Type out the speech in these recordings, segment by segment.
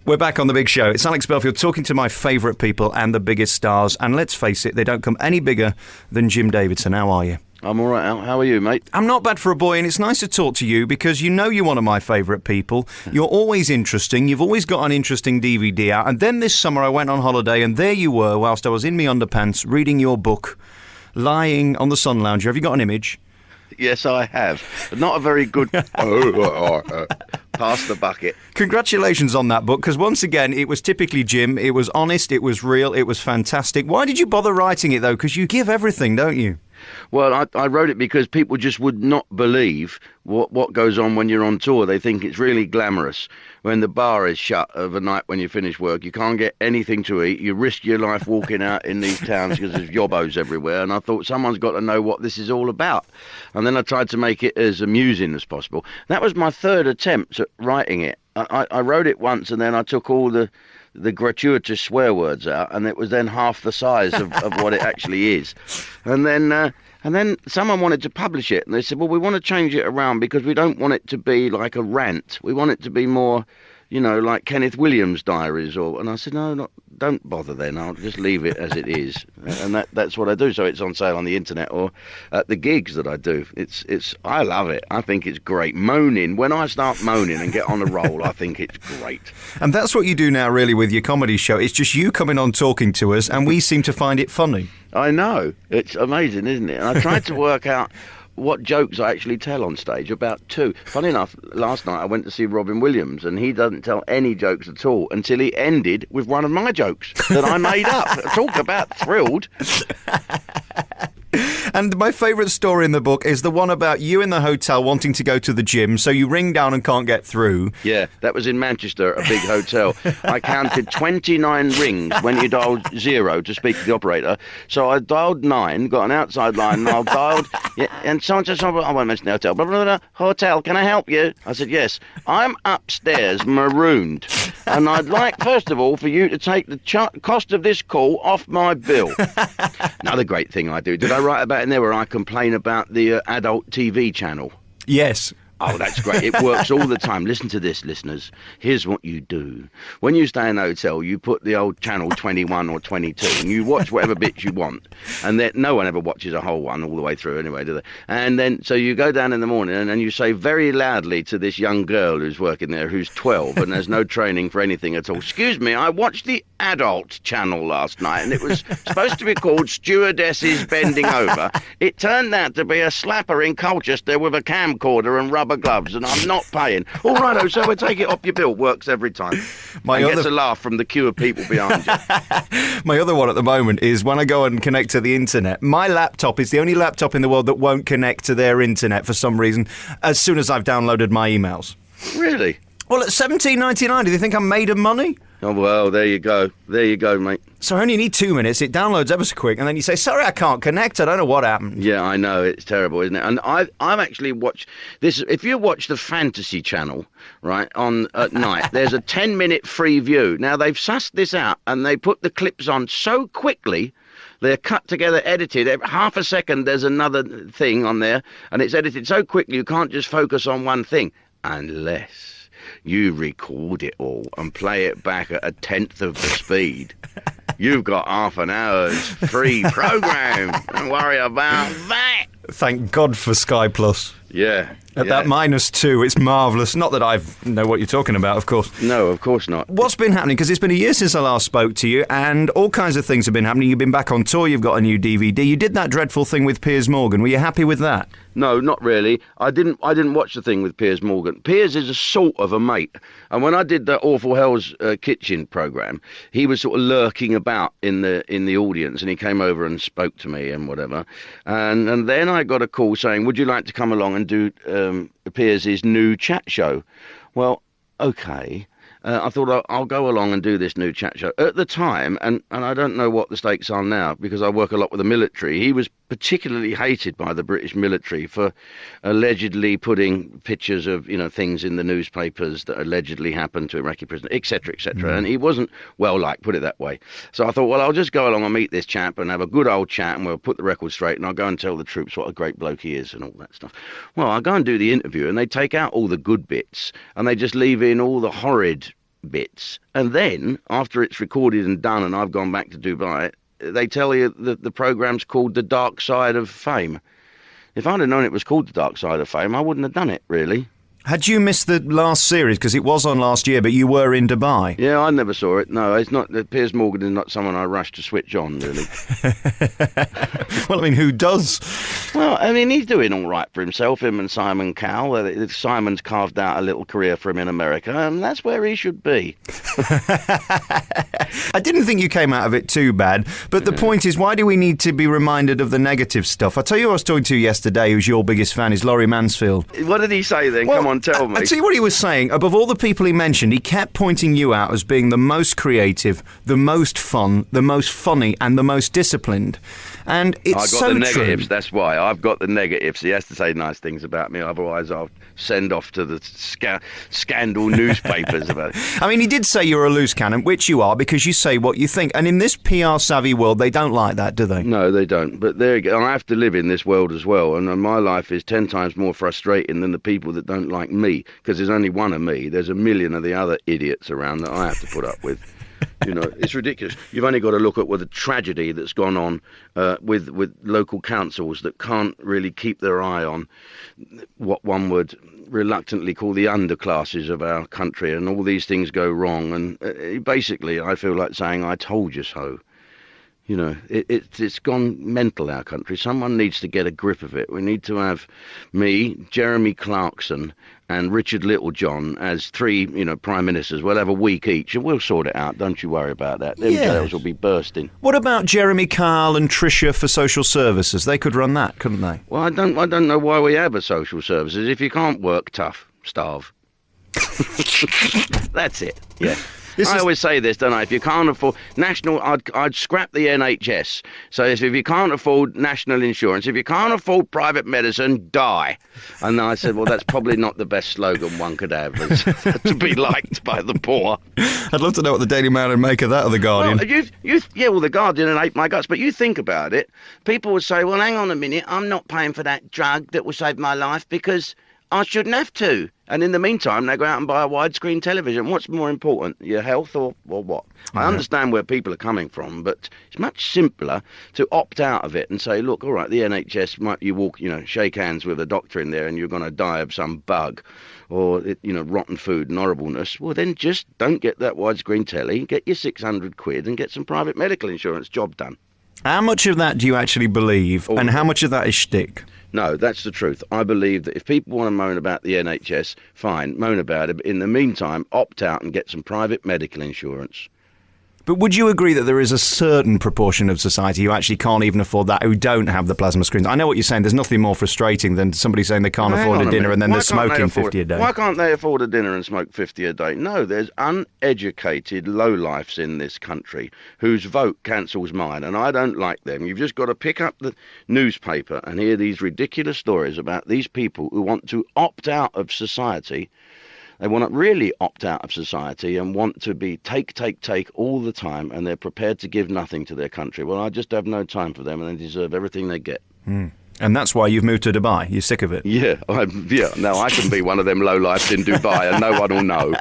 We're back on The Big Show. It's Alex Belfield talking to my favourite people and the biggest stars. And let's face it, they don't come any bigger than Jim Davidson. How are you? I'm all right, Al. How are you, mate? I'm not bad for a boy, and it's nice to talk to you because you know you're one of my favourite people. You're always interesting. You've always got an interesting DVD out. And then this summer I went on holiday, and there you were, whilst I was in my underpants, reading your book, lying on the sun lounger. Have you got an image? Yes, I have. But not a very good... Pass the bucket. Congratulations on that book, because once again, it was typically Jim. It was honest, it was real, it was fantastic. Why did you bother writing it, though? Because you give everything, don't you? Well, I wrote it because people just would not believe what goes on when you're on tour. They think it's really glamorous. When the bar is shut of a night when you finish work, you can't get anything to eat. You risk your life walking out in these towns because there's yobbos everywhere. And I thought someone's got to know what this is all about. And then I tried to make it as amusing as possible. That was my third attempt at writing it. I wrote it once and then I took all the gratuitous swear words out, and it was then half the size of what it actually is. And then someone wanted to publish it, and they said, well, we want to change it around because we don't want it to be like a rant. We want it to be more, like Kenneth Williams' diaries. And I said, no, don't bother then. I'll just leave it as it is. And that's what I do. So it's on sale on the internet or at the gigs that I do. I love it. I think it's great. Moaning. When I start moaning and get on a roll, I think it's great. And that's what you do now, really, with your comedy show. It's just you coming on talking to us, and we seem to find it funny. I know. It's amazing, isn't it? And I tried to work out what jokes I actually tell on stage, about two. Funny enough, last night I went to see Robin Williams, and he doesn't tell any jokes at all until he ended with one of my jokes that I made up. Talk about thrilled. And my favourite story in the book is the one about you in the hotel wanting to go to the gym, so you ring down and can't get through. Yeah, that was in Manchester, a big hotel. I counted 29 rings when you dialed 0 to speak to the operator. So I dialed 9, got an outside line, and I dialed... Yeah, and someone said, I won't mention the hotel. Blah, blah, blah, hotel, can I help you? I said, yes. I'm upstairs, marooned. And I'd like, first of all, for you to take the cost of this call off my bill. Another great thing I do. Did I write about in there where I complain about the adult TV channel? Yes. Oh, that's great. It works all the time. Listen to this, listeners. Here's what you do. When you stay in a hotel, you put the old channel 21 or 22 and you watch whatever bits you want. And then no one ever watches a whole one all the way through anyway, do they? And then, so you go down in the morning and you say very loudly to this young girl who's working there, who's 12 and has no training for anything at all, excuse me, I watched the adult channel last night and it was supposed to be called Stewardesses Bending Over. It turned out to be a slapper in Colchester with a camcorder and rubber gloves, and I'm not paying. All right, so we'll take it off your bill. Works every time. Gets a laugh from the queue of people behind you. My other one at the moment is when I go and connect to the internet, my laptop is the only laptop in the world that won't connect to their internet for some reason as soon as I've downloaded my emails. Really? Well, at $17.99, do you think I'm made of money? Oh, well, there you go. There you go, mate. So I only need 2 minutes. It downloads ever so quick. And then you say, sorry, I can't connect. I don't know what happened. Yeah, I know. It's terrible, isn't it? And I've actually watched this. If you watch the Fantasy Channel, right, at night, there's a 10-minute free view. Now, they've sussed this out and they put the clips on so quickly. They're cut together, edited. Half a second, there's another thing on there. And it's edited so quickly, you can't just focus on one thing. Unless you record it all and play it back at 1/10 of the speed. You've got half an hour's free program. Don't worry about that. Thank God for Sky Plus. Yeah. At that -2, it's marvellous. Not that I know what you're talking about, of course. No, of course not. What's been happening? Because it's been a year since I last spoke to you, and all kinds of things have been happening. You've been back on tour, you've got a new DVD. You did that dreadful thing with Piers Morgan. Were you happy with that? No, not really. I didn't watch the thing with Piers Morgan. Piers is a sort of a mate. And when I did the Awful Hell's Kitchen programme, he was sort of lurking about in the audience, and he came over and spoke to me and whatever. And then I got a call saying, would you like to come along and do Piers' new chat show? Well, okay. I thought I'll go along and do this new chat show. At the time, and I don't know what the stakes are now because I work a lot with the military, he was particularly hated by the British military for allegedly putting pictures of, things in the newspapers that allegedly happened to Iraqi prisoners, etc., etc. And he wasn't well liked, put it that way. So I thought, well, I'll just go along and meet this chap and have a good old chat and we'll put the record straight and I'll go and tell the troops what a great bloke he is and all that stuff. Well, I go and do the interview and they take out all the good bits and they just leave in all the horrid bits, and then after it's recorded and done and I've gone back to Dubai, they tell you that the programme's called The Dark Side of Fame. If I'd have known it was called The Dark Side of Fame, I wouldn't have done it, really. Had you missed the last series? Because it was on last year, but you were in Dubai. Yeah, I never saw it. No, it's not. Piers Morgan is not someone I rush to switch on, really. Well, I mean, who does? Well, I mean, he's doing all right for himself, him and Simon Cowell. Simon's carved out a little career for him in America, and that's where he should be. I didn't think you came out of it too bad, but the point is, why do we need to be reminded of the negative stuff? I tell you who I was talking to yesterday, who's your biggest fan, is Laurie Mansfield. What did he say then? Well, Come on, tell me. I'll tell you what he was saying. Above all the people he mentioned, he kept pointing you out as being the most creative, the most fun, the most funny, and the most disciplined. And it's so true. I got the negatives, that's why. I've got the negatives. He has to say nice things about me, otherwise I'll send off to the scandal newspapers about it. I mean, he did say you're a loose cannon, which you are, because you say what you think. And in this PR-savvy world, they don't like that, do they? No, they don't. But there you go. I have to live in this world as well, and my life is 10 times more frustrating than the people that don't like me, because there's only one of me. There's a million of the other idiots around that I have to put up with. You know, it's ridiculous. You've only got to look at the tragedy that's gone on with local councils that can't really keep their eye on what one would reluctantly call the underclasses of our country, and all these things go wrong. And basically, I feel like saying, I told you so. You know, it's gone mental, our country. Someone needs to get a grip of it. We need to have me, Jeremy Clarkson, and Richard Littlejohn as 3, prime ministers. We'll have a week each, and we'll sort it out. Don't you worry about that. Them jails will be bursting. What about Jeremy Kyle and Tricia for social services? They could run that, couldn't they? Well, I don't know why we have a social services. If you can't work, tough, starve. That's it. Yeah. I always say this, don't I? If you can't afford national, I'd scrap the NHS. So if you can't afford national insurance, if you can't afford private medicine, die. And I said, well, that's probably not the best slogan one could have, is to be liked by the poor. I'd love to know what the Daily Mail would make of that, or the Guardian. Well, the Guardian and ate my guts. But you think about it, people would say, well, hang on a minute, I'm not paying for that drug that will save my life because I shouldn't have to. And in the meantime, they go out and buy a widescreen television. What's more important, your health or what? I understand where people are coming from, but it's much simpler to opt out of it and say, look, all right, the NHS, you walk, shake hands with a doctor in there and you're going to die of some bug or, rotten food and horribleness. Well, then just don't get that widescreen telly, get your 600 quid and get some private medical insurance. Job done. How much of that do you actually believe, and how much of that is shtick? No, that's the truth. I believe that if people want to moan about the NHS, fine, moan about it. But in the meantime, opt out and get some private medical insurance. But would you agree that there is a certain proportion of society who actually can't even afford that, who don't have the plasma screens? I know what you're saying. There's nothing more frustrating than somebody saying they can't afford a dinner and then they're smoking 50 a day. Why can't they afford a dinner and smoke 50 a day? No, there's uneducated lowlifes in this country whose vote cancels mine, and I don't like them. You've just got to pick up the newspaper and hear these ridiculous stories about these people who want to opt out of society. They want to really opt out of society and want to be take all the time, and they're prepared to give nothing to their country. Well, I just have no time for them, and they deserve everything they get. Mm. And that's why you've moved to Dubai. You're sick of it. Yeah. Now I can be one of them lowlifes in Dubai, and no one will know.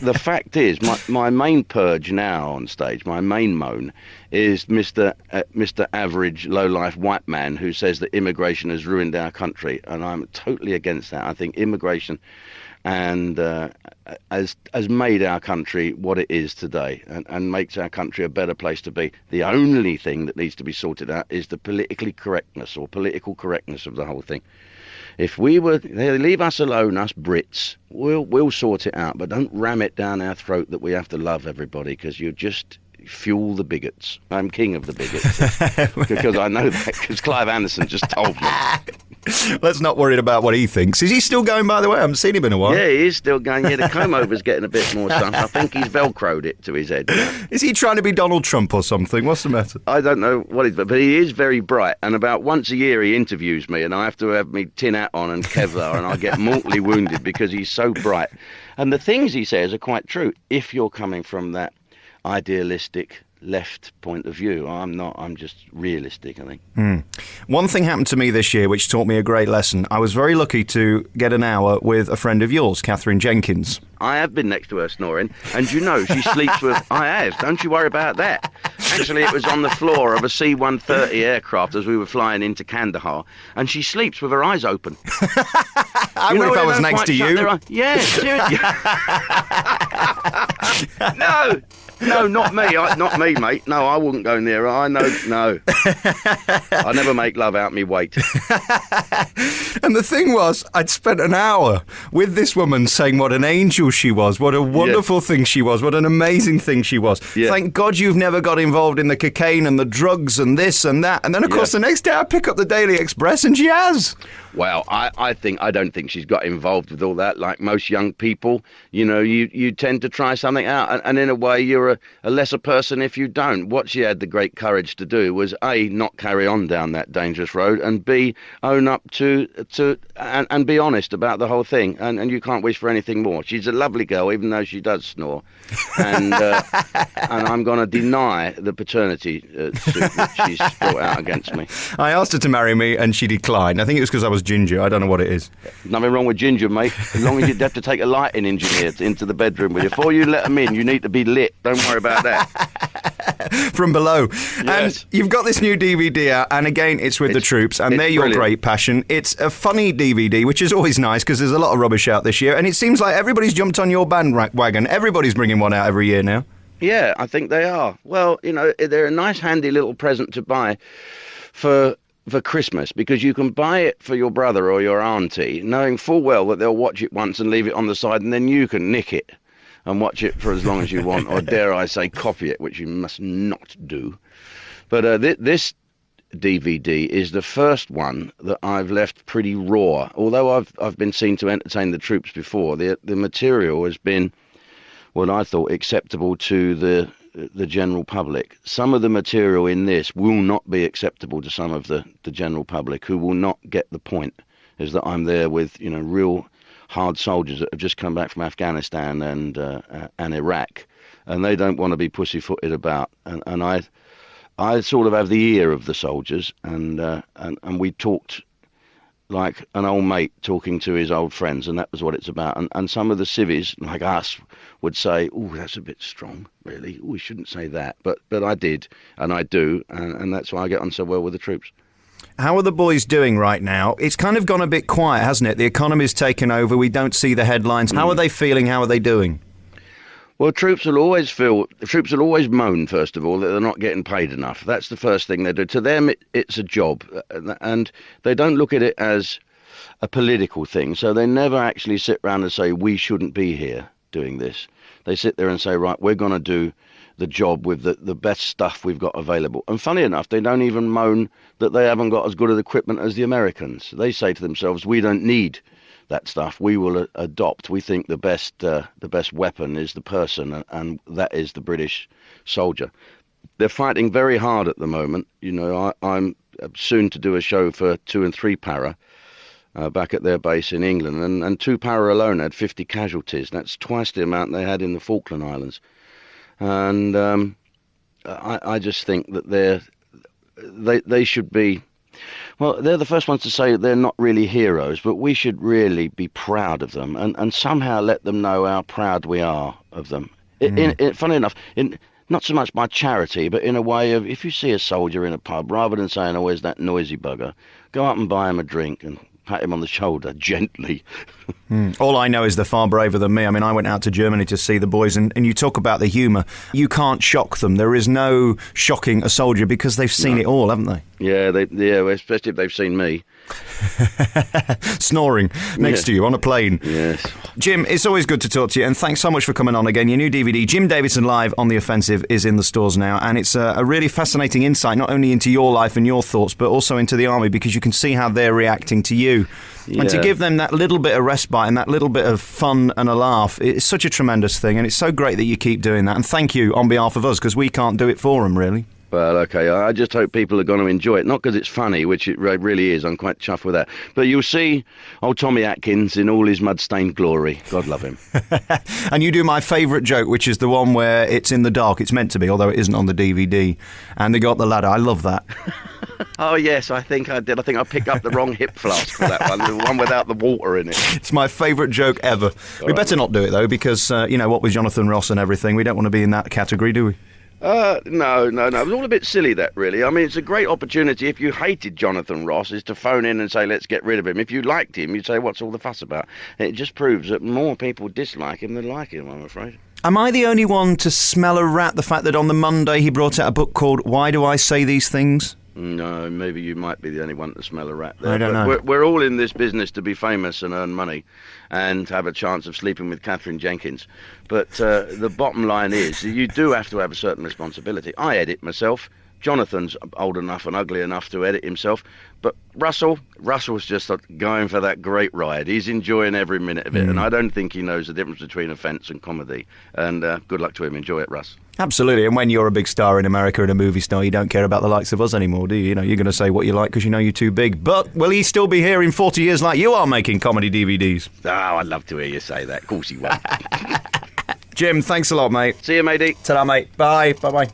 The fact is, my main purge now on stage, my main moan, is Mr. Average lowlife white man who says that immigration has ruined our country, and I'm totally against that. I think immigration and has made our country what it is today, and makes our country a better place to be. The only thing that needs to be sorted out is the political correctness of the whole thing. If they leave us alone, us Brits, we'll sort it out, but don't ram it down our throat that we have to love everybody, because you just fuel the bigots. I'm king of the bigots because I know that, because Clive Anderson just told me. Let's not worry about what he thinks. Is he still going, by the way? I haven't seen him in a while. Yeah, he is still going. Yeah, the comb-over's getting a bit more sun. I think he's Velcroed it to his head. Is he trying to be Donald Trump or something? What's the matter? I don't know what he's... But he is very bright, and about once a year he interviews me, and I have to have me tin hat on and Kevlar, and I get mortally wounded because he's so bright. And the things he says are quite true, if you're coming from that idealistic left point of view. I'm not. I'm just realistic, I think. One thing happened to me this year which taught me a great lesson. I was very lucky to get an hour with a friend of yours, Catherine Jenkins. I have been next to her snoring, and you know she sleeps with... I have, don't you worry about that. Actually, it was on the floor of a C-130 aircraft as we were flying into Kandahar, and she sleeps with her eyes open. I would if I was next to you. Yeah, seriously. No, not me. Not me, mate. No, I wouldn't go near her. I know, no. I never make love out me weight. And the thing was, I'd spent an hour with this woman saying what an angel she was, what a wonderful thing she was, what an amazing thing she was. Yeah. Thank God you've never got involved in the cocaine and the drugs and this and that. And then, of course, the next day I pick up the Daily Express and she has. Well, I don't think she's got involved with all that. Like most young people, you know, you tend to try something out, and in a way you're a lesser person if you don't. What she had the great courage to do was A, not carry on down that dangerous road, and B, own up to and be honest about the whole thing. And you can't wish for anything more. She's a lovely girl, even though she does snore. And I'm going to deny the paternity suit that she's brought out against me. I asked her to marry me, and she declined. I think it was because I was ginger. I don't know what it is. Nothing wrong with ginger, mate. As long as you'd have to take a lighting engineer into the bedroom with you. Before you let them in, you need to be lit. Don't worry about that. From below. Yes. And you've got this new DVD out, and again, it's with the troops, and they're your brilliant. great passion. It's a funny DVD, which is always nice, because there's a lot of rubbish out this year, and it seems like everybody's jumped on your bandwagon. Everybody's bringing one out every year now. Yeah, I think they are. Well, you know, they're a nice, handy little present to buy for Christmas, because you can buy it for your brother or your auntie, knowing full well that they'll watch it once and leave it on the side, and then you can nick it and watch it for as long as you want, or dare I say copy it, which you must not do. But this DVD is the first one that I've left pretty raw. Although I've been seen to entertain the troops before, the material has been what I thought acceptable to the general public. Some of the material in this will not be acceptable to some of the general public, who will not get the point, is that I'm there with, you know, real hard soldiers that have just come back from Afghanistan and Iraq, and they don't want to be pussyfooted about. And I sort of have the ear of the soldiers, and we talked like an old mate talking to his old friends, and that was what it's about. And some of the civvies, like us, would say, "Oh, that's a bit strong, really. Ooh, we shouldn't say that." But I did, and I do, and that's why I get on so well with the troops. How are the boys doing right now? It's kind of gone a bit quiet, hasn't it? The economy's taken over. We don't see the headlines. How are they feeling? How are they doing? Well, troops will always moan, first of all, that they're not getting paid enough. That's the first thing they do. To them, it's a job, and they don't look at it as a political thing. So they never actually sit around and say, we shouldn't be here doing this. They sit there and say, right, we're going to do the job with the best stuff we've got available. And funny enough, they don't even moan that they haven't got as good of equipment as the Americans. They say to themselves, we don't need that stuff. We will adopt. We think the best weapon is the person, and that is the British soldier. They're fighting very hard at the moment. You know, I'm soon to do a show for 2 and 3 Para back at their base in England, and 2 Para alone had 50 casualties. That's twice the amount they had in the Falkland Islands. And I just think that they should be. Well, they're the first ones to say they're not really heroes, but we should really be proud of them and somehow let them know how proud we are of them. Funny enough, not so much by charity, but in a way of, if you see a soldier in a pub, rather than saying, oh, where's that noisy bugger, go up and buy him a drink and pat him on the shoulder gently. All I know is they're far braver than me. I mean, I went out to Germany to see the boys, and you talk about the humour. You can't shock them. There is no shocking a soldier because they've seen it all, haven't they? Yeah, especially if they've seen me. Snoring next to you on a plane. Yes. Jim, it's always good to talk to you, and thanks so much for coming on again. Your new DVD, Jim Davidson Live on the Offensive, is in the stores now, and it's a really fascinating insight, not only into your life and your thoughts, but also into the army, because you can see how they're reacting to you. Yeah. And to give them that little bit of respite and that little bit of fun and a laugh, it's such a tremendous thing, and it's so great that you keep doing that. And thank you on behalf of us, because we can't do it for them, really. Well, okay, I just hope people are going to enjoy it. Not because it's funny, which it really is. I'm quite chuffed with that. But you'll see old Tommy Atkins in all his mud-stained glory. God love him. And you do my favourite joke, which is the one where it's in the dark. It's meant to be, although it isn't on the DVD. And they got the ladder. I love that. Oh, yes, I think I did. I think I picked up the wrong hip flask for that one, the one without the water in it. It's my favourite joke ever. We better not do it, though, because, what with Jonathan Ross and everything, we don't want to be in that category, do we? No. It was all a bit silly, that, really. I mean, it's a great opportunity. If you hated Jonathan Ross, is to phone in and say, let's get rid of him. If you liked him, you'd say, what's all the fuss about? It just proves that more people dislike him than like him, I'm afraid. Am I the only one to smell a rat, the fact that on the Monday he brought out a book called Why Do I Say These Things? No, maybe you might be the only one to smell a rat there. I don't know. We're all in this business to be famous and earn money and have a chance of sleeping with Catherine Jenkins. But the bottom line is you do have to have a certain responsibility. I edit myself. Jonathan's old enough and ugly enough to edit himself. But Russell's just going for that great ride. He's enjoying every minute of it. And I don't think he knows the difference between offence and comedy. And good luck to him. Enjoy it, Russ. Absolutely. And when you're a big star in America and a movie star, you don't care about the likes of us anymore, do you? You're going to say what you like because you know you're too big. But will he still be here in 40 years like you are making comedy DVDs? Oh, I'd love to hear you say that. Of course he won't. Jim, thanks a lot, mate. See you, matey. Ta-ra, mate. Bye. Bye-bye.